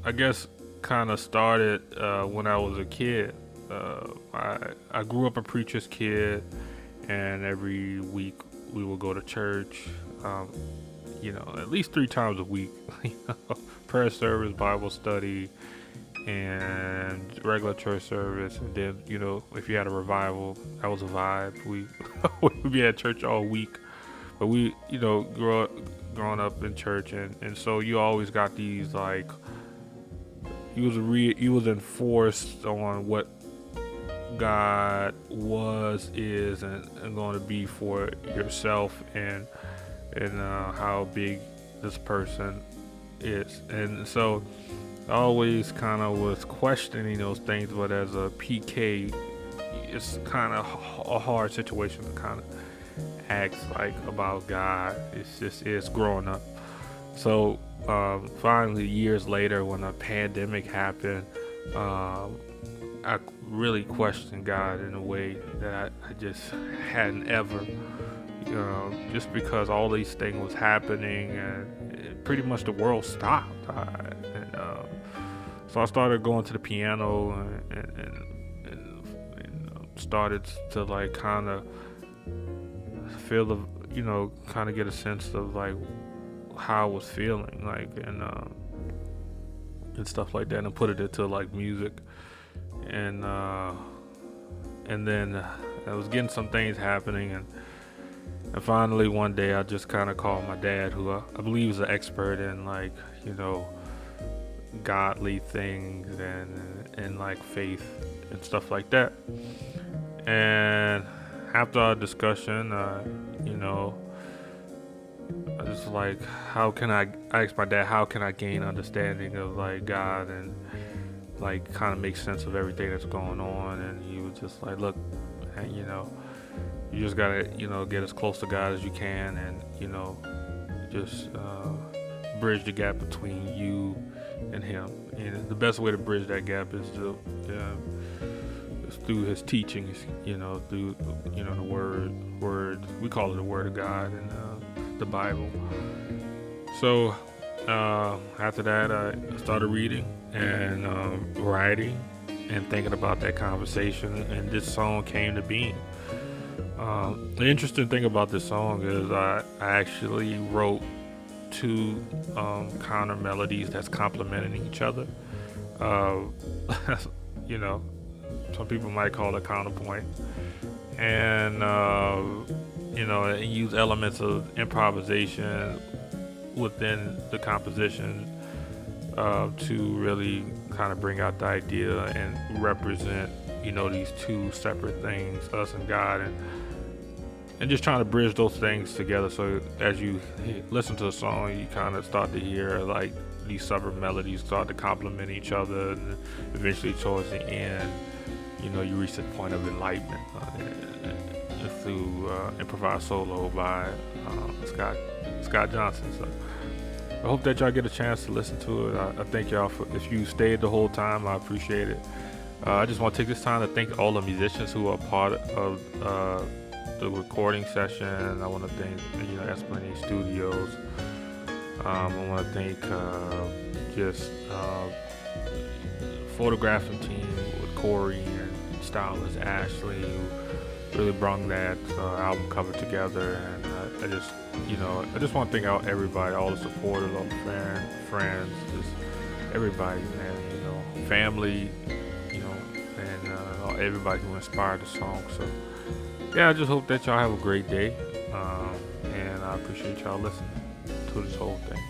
I guess kind of started when I was a kid. I grew up a preacher's kid, and every week we would go to church. Um, at least 3 times a week. Prayer service, Bible study, and regular church service. And then, if you had a revival, that was a vibe. We we'd be at church all week. But we, growing up in church, and so you always got these like you was enforced on what God was, is, and going to be for yourself, and how big this person is, and so I always kind of was questioning those things. But as a PK, it's kind of a hard situation to kind of ask like about God. It's growing up. So finally, years later, when the pandemic happened, um, I really questioned God in a way that I just hadn't ever. Just because all these things was happening, and pretty much the world stopped. So I started going to the piano, and started to like kind of feel the, kind of get a sense of like how I was feeling, like, and stuff like that, and put it into like music, and and then I was getting some things happening, and finally one day I just kind of called my dad, who I believe is an expert in like godly things, and like faith and stuff like that. And after our discussion, I just like, I asked my dad, how can I gain understanding of like God, and like kind of make sense of everything that's going on. And he was just like, look, and you just gotta, get as close to God as you can, and just bridge the gap between you and Him. And the best way to bridge that gap is to is through His teachings. Through the word. We call it the Word of God, and the Bible. So after that, I started reading and writing and thinking about that conversation, and this song came to being. The interesting thing about this song is I actually wrote two counter melodies that's complementing each other. Uh, you know, some people might call it counterpoint, and and use elements of improvisation within the composition to really kind of bring out the idea and represent these two separate things, us and God, and just trying to bridge those things together. So as you listen to the song, you kind of start to hear like these separate melodies start to complement each other, and eventually towards the end, you reach the point of enlightenment through improvised solo by Scott Johnson. So I hope that y'all get a chance to listen to it. I thank y'all for, if you stayed the whole time, I appreciate it. I just want to take this time to thank all the musicians who are part of the recording session. I want to thank Esplanade Studios. I want to thank just photographing team with Corey and stylist Ashley, who really brought that album cover together. And I just want to thank out everybody, all the supporters, all the friends, just everybody, man. Family, and everybody who inspired the song. So yeah, I just hope that y'all have a great day, and I appreciate y'all listening to this whole thing.